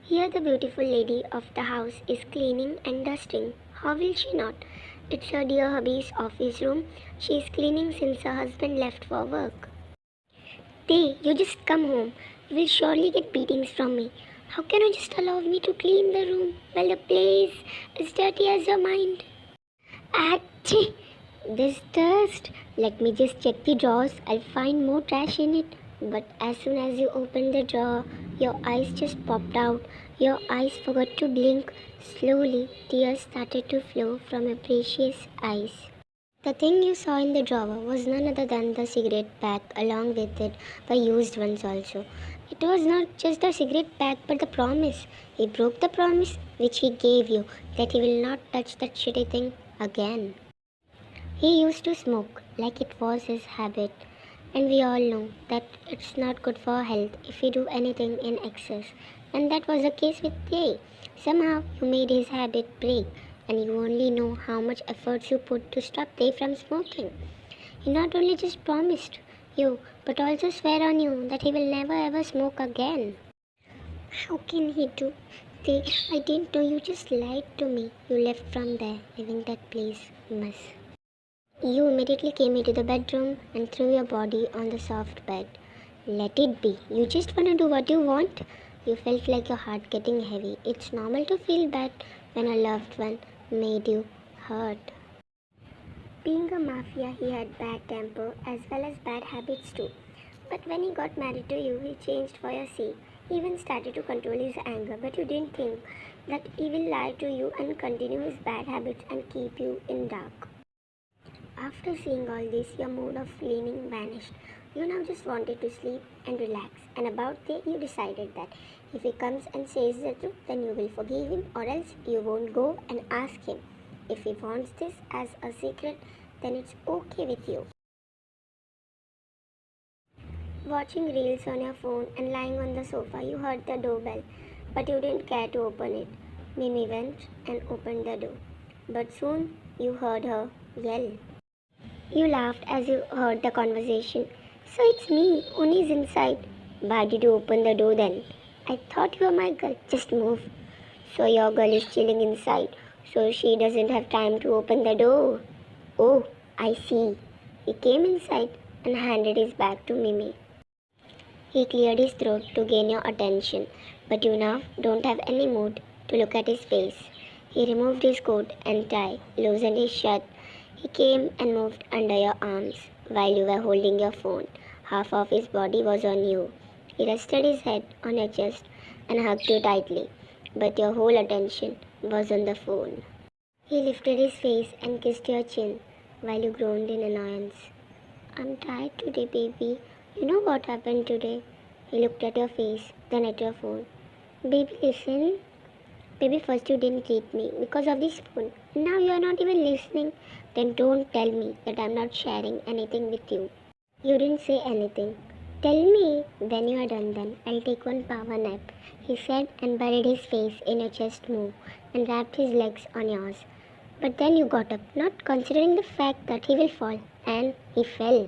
Here the beautiful lady of the house is cleaning and dusting. How will she not? It's her dear hubby's office room. She is cleaning since her husband left for work. They, you just come home. You will surely get beatings from me. How can you just allow me to clean the room while the place is dirty as your mind? Achoo! This dust. Let me just check the drawers. I'll find more trash in it. But as soon as you opened the drawer, your eyes just popped out. Your eyes forgot to blink. Slowly, tears started to flow from your precious eyes. The thing you saw in the drawer was none other than the cigarette pack, along with it were used ones also. It was not just the cigarette pack but the promise. He broke the promise which he gave you that he will not touch that shitty thing again. He used to smoke like it was his habit, and we all know that it's not good for health if you do anything in excess. And that was the case with Jay. Somehow you made his habit break, and you only know how much efforts you put to stop Jay from smoking. He not only just promised you, but also swear on you that he will never ever smoke again. How can he do? Jay, I didn't know, you just lied to me. You left from there, leaving that place mess. You immediately came into the bedroom and threw your body on the soft bed. Let it be. You just want to do what you want. You felt like your heart getting heavy. It's normal to feel bad when a loved one made you hurt. Being a mafia, he had bad temper as well as bad habits too. But when he got married to you, he changed for your sake. He even started to control his anger, but you didn't think that he will lie to you and continue his bad habits and keep you in dark. After seeing all this, your mood of cleaning vanished. You now just wanted to sleep and relax. And about that, you decided that if he comes and says the truth, then you will forgive him, or else you won't go and ask him. If he wants this as a secret, then it's okay with you. Watching reels on your phone and lying on the sofa, you heard the doorbell, but you didn't care to open it. Mimi went and opened the door. But soon you heard her yell. You laughed as you heard the conversation. So it's me, Uni's inside. Why did you open the door then? I thought you were my girl. Just move. So your girl is chilling inside, so she doesn't have time to open the door. Oh, I see. He came inside and handed his bag to Mimi. He cleared his throat to gain your attention, but you now don't have any mood to look at his face. He removed his coat and tie, loosened his shirt. He came and moved under your arms while you were holding your phone. Half of his body was on you. He rested his head on your chest and hugged you tightly, but your whole attention was on the phone. He lifted his face and kissed your chin while you groaned in annoyance. I'm tired today, baby. You know what happened today? He looked at your face, then at your phone. Baby, listen. Baby, first you didn't treat me because of this phone. Now you are not even listening. Then don't tell me that I'm not sharing anything with you. You didn't say anything. Tell me when you are done then. I'll take one power nap, he said and buried his face in your chest move and wrapped his legs on yours. But then you got up, not considering the fact that he will fall, and he fell.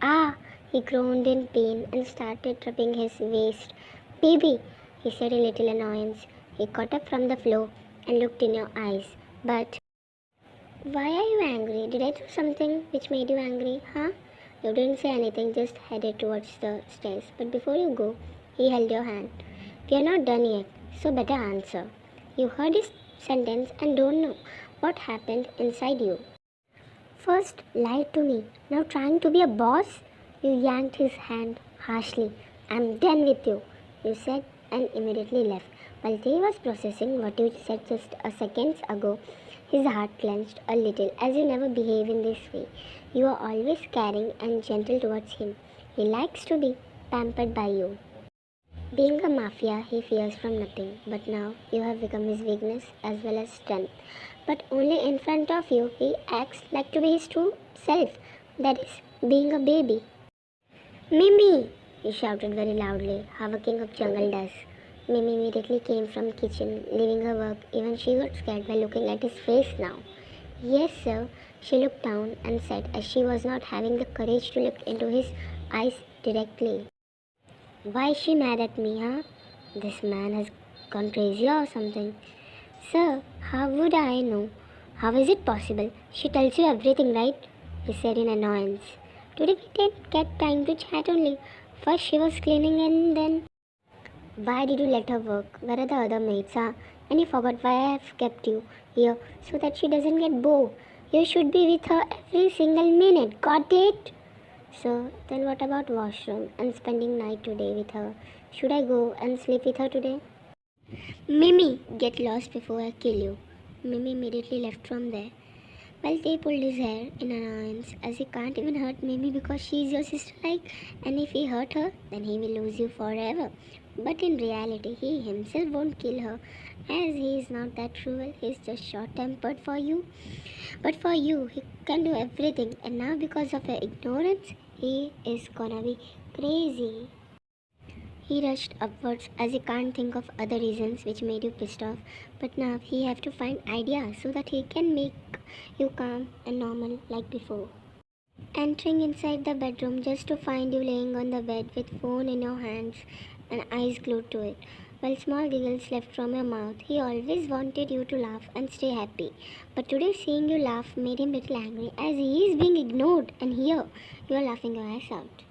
Ah! He groaned in pain and started rubbing his waist. Baby, he said in little annoyance. He got up from the floor and looked in your eyes. But why are you angry? Did I do something which made you angry, huh? You didn't say anything, just headed towards the stairs. But before you go, he held your hand. We are not done yet, so better answer. You heard his sentence and don't know what happened inside you. First lied to me, now trying to be a boss? You yanked his hand harshly. I'm done with you, you said and immediately left. While he was processing what you said just a second ago, his heart clenched a little as you never behave in this way. You are always caring and gentle towards him. He likes to be pampered by you. Being a mafia, he fears from nothing, but now you have become his weakness as well as strength. But only in front of you, he acts like to be his true self, that is, being a baby. Mimi! He shouted very loudly, how a king of jungle does. Mimi immediately came from kitchen, leaving her work. Even she got scared by looking at his face now. Yes, sir, she looked down and said as she was not having the courage to look into his eyes directly. Why is she mad at me, huh? This man has gone crazy or something. Sir, how would I know? How is it possible? She tells you everything, right? He said in annoyance. Today we didn't get time to chat only. First she was cleaning and then... Why did you let her work? Where are the other mates, huh? And you forgot why I have kept you here so that she doesn't get bored. You should be with her every single minute. Got it? So then what about washroom and spending night today with her? Should I go and sleep with her today? Mimi, get lost before I kill you. Mimi immediately left from there. Well, they pulled his hair in annoyance as he can't even hurt Mimi because she is your sister like, and if he hurt her, then he will lose you forever. But in reality, he himself won't kill her as he is not that cruel, he is just short tempered for you. But for you, he can do everything, and now because of your ignorance, he is gonna be crazy. He rushed upwards as he can't think of other reasons which made you pissed off, but now he have to find ideas so that he can make you calm and normal like before. Entering inside the bedroom just to find you laying on the bed with phone in your hands and eyes glued to it, while small giggles left from your mouth. He always wanted you to laugh and stay happy, but today seeing you laugh made him little angry as he is being ignored, and here you are laughing your ass out.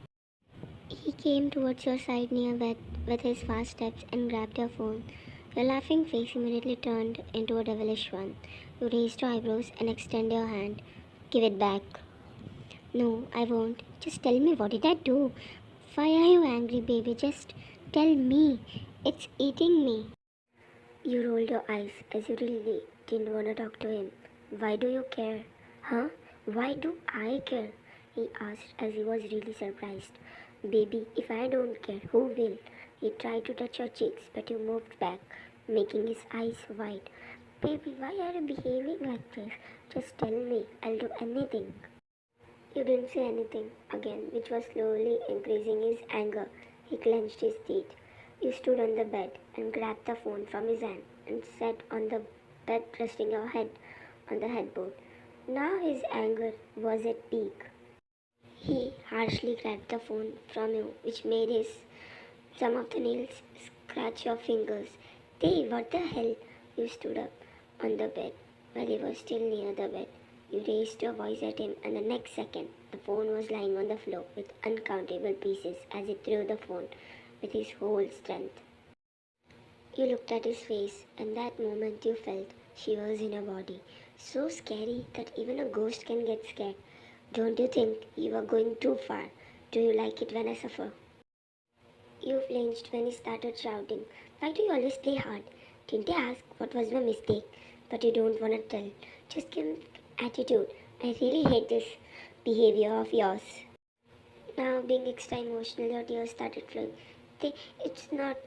He came towards your side near bed with his fast steps and grabbed your phone. Your laughing face immediately turned into a devilish one. You raised your eyebrows and extended your hand. Give it back. No, I won't. Just tell me, what did I do? Why are you angry, baby? Just tell me. It's eating me. You rolled your eyes as you really didn't want to talk to him. Why do you care? Huh? Why do I care? He asked as he was really surprised. Baby, if I don't care, who will? He tried to touch your cheeks, but you moved back, making his eyes wide. Baby, why are you behaving like this? Just tell me, I'll do anything. You didn't say anything again, which was slowly increasing his anger. He clenched his teeth. You stood on the bed and grabbed the phone from his hand and sat on the bed, resting your head on the headboard. Now his anger was at peak. He harshly grabbed the phone from you, which made some of the nails scratch your fingers. Dave, what the hell? You stood up on the bed while he was still near the bed. You raised your voice at him, and the next second, the phone was lying on the floor with uncountable pieces as he threw the phone with his whole strength. You looked at his face, and that moment you felt shivers in your body. So scary that even a ghost can get scared. Don't you think you are going too far? Do you like it when I suffer? You flinched when he started shouting. Why do you always play hard? Didn't I ask what was my mistake? But you don't want to tell. Just give attitude. I really hate this behavior of yours. Now being extra emotional, your tears started flowing. It's not...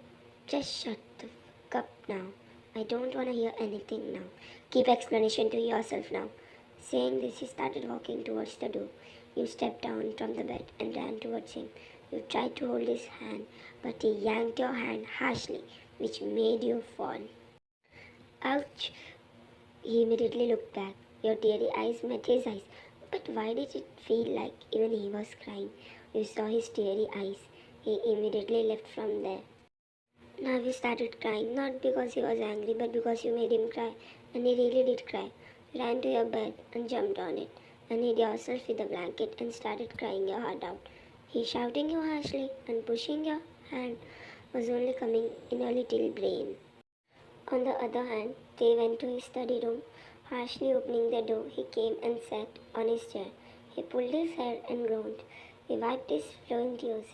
Just shut the fuck up now. I don't want to hear anything now. Keep explanation to yourself now. Saying this, he started walking towards the door. You stepped down from the bed and ran towards him. You tried to hold his hand, but he yanked your hand harshly, which made you fall. Ouch! He immediately looked back. Your teary eyes met his eyes. But why did it feel like even he was crying? You saw his teary eyes. He immediately left from there. Now he started crying, not because he was angry, but because you made him cry. And he really did cry. Ran to your bed and jumped on it, and hid yourself with the blanket and started crying your heart out. He shouting you harshly and pushing your hand was only coming in your little brain. On the other hand, they went to his study room. Harshly opening the door, he came and sat on his chair. He pulled his hair and groaned. He wiped his flowing tears.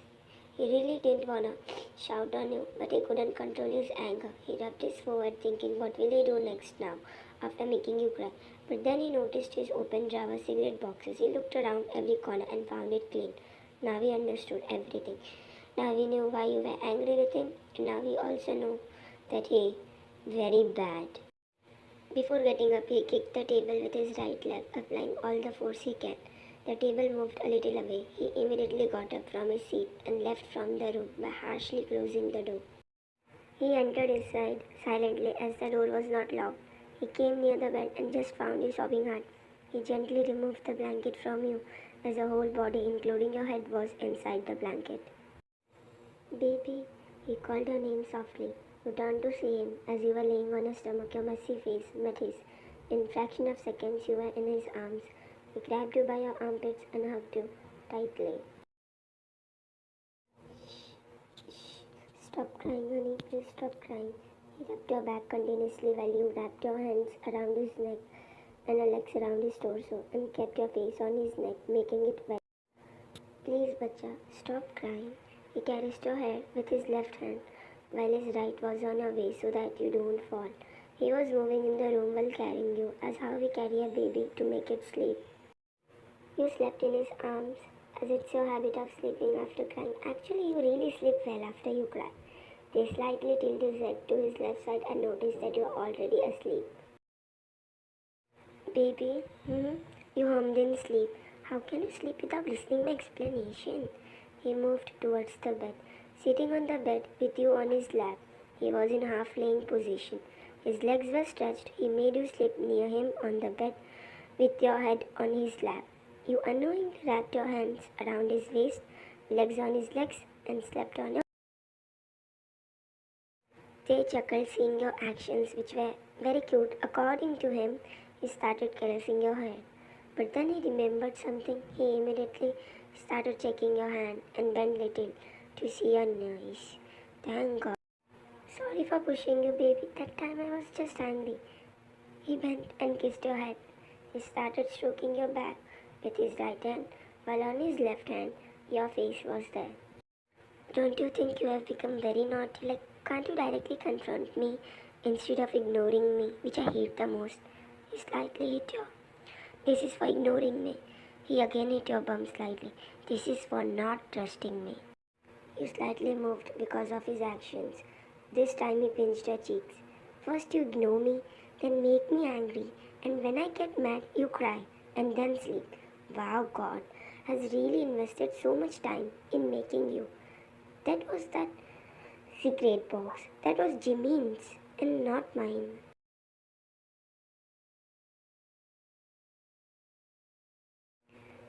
He really didn't want to shout on you, but he couldn't control his anger. He rubbed his forehead thinking, what will he do next now, after making you cry? But then he noticed his open drawer cigarette boxes. He looked around every corner and found it clean. Now he understood everything. Now he knew why you were angry with him, and now he also knew that he very bad. Before getting up, he kicked the table with his right leg, applying all the force he can. The table moved a little away. He immediately got up from his seat and left from the room by harshly closing the door. He entered inside silently as the door was not locked. He came near the bed and just found you sobbing hard. He gently removed the blanket from you as the whole body, including your head, was inside the blanket. Baby, he called her name softly. You turned to see him. As you were laying on his stomach, your messy face met his. In a fraction of seconds, you were in his arms. He grabbed you by your armpits and hugged you tightly. Stop crying, honey. Please stop crying. He rubbed your back continuously while you wrapped your hands around his neck and your legs around his torso and kept your face on his neck, making it wet. Please, bacha, stop crying. He caressed your hair with his left hand while his right was on your waist so that you don't fall. He was moving in the room while carrying you, as how we carry a baby to make it sleep. You slept in his arms, as it's your habit of sleeping after crying. Actually, you really sleep well after you cry. They slightly tilted his head to his left side and noticed that you are already asleep. Baby, you hummed in sleep. How can you sleep without listening to my explanation? He moved towards the bed, sitting on the bed with you on his lap. He was in half-laying position. His legs were stretched. He made you sleep near him on the bed with your head on his lap. You unknowingly wrapped your hands around his waist, legs on his legs, and slept on your. They chuckled seeing your actions, which were very cute. According to him, he started caressing your hair. But then he remembered something. He immediately started checking your hand and bent little to see your nose. Thank God. Sorry for pushing you, baby. That time I was just angry. He bent and kissed your head. He started stroking your back with his right hand, while on his left hand, your face was there. Don't you think you have become very naughty? Like, can't you directly confront me instead of ignoring me, which I hate the most? He slightly hit you. This is for ignoring me. He again hit your bum slightly. This is for not trusting me. You slightly moved because of his actions. This time he pinched your cheeks. First you ignore me, then make me angry, and when I get mad, you cry, and then sleep. Wow, God has really invested so much time in making you. That was that secret box. That was Jimin's and not mine.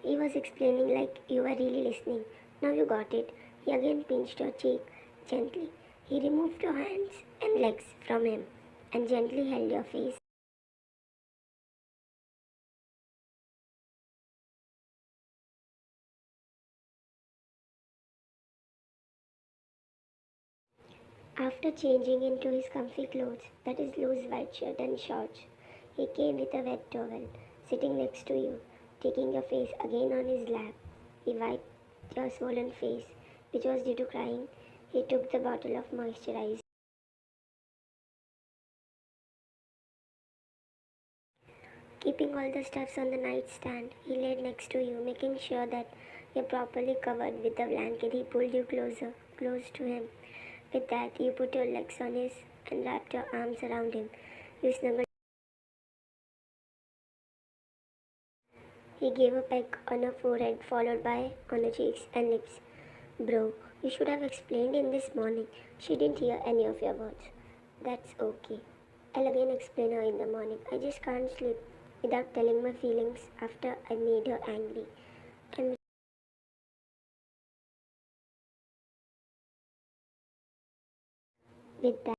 He was explaining like you were really listening. Now you got it. He again pinched your cheek gently. He removed your hands and legs from him and gently held your face. After changing into his comfy clothes, that is loose white shirt and shorts, he came with a wet towel, sitting next to you, taking your face again on his lap. He wiped your swollen face, which was due to crying. He took the bottle of moisturizer. Keeping all the stuffs on the nightstand, he laid next to you, making sure that you're properly covered with the blanket. He pulled you close to him. With that, you put your legs on his and wrapped your arms around him. You snuggled. He gave a peck on her forehead, followed by on her cheeks and lips. Bro, you should have explained in this morning. She didn't hear any of your words. That's okay. I'll again explain her in the morning. I just can't sleep without telling my feelings after I made her angry. And with that,